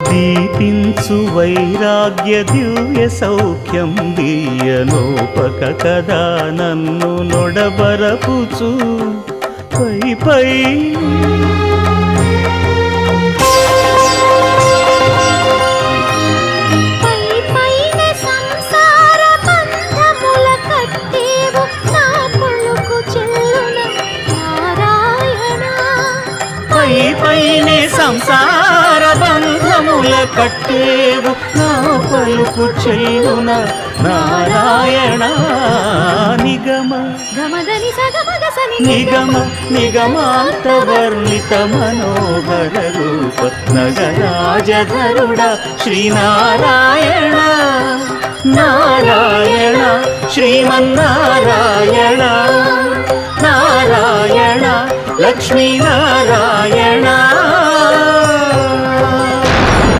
దీపించు వైరాగ్య దివ్య సౌఖ్యం దీయనోపక కదా నన్ను నొడబరపుచు పై పై పైనే సంసార బంధముల కట్టేవు నా పలుకు చెల్లున నారాయణ నిగమ నిగమ నిగమాంత వర్ణిత మనోహర రూప నగరాజధరుడ శ్రీనారాయణ నారాయణ శ్రీమన్నారాయణ నారాయణ లక్ష్మీనారాయణ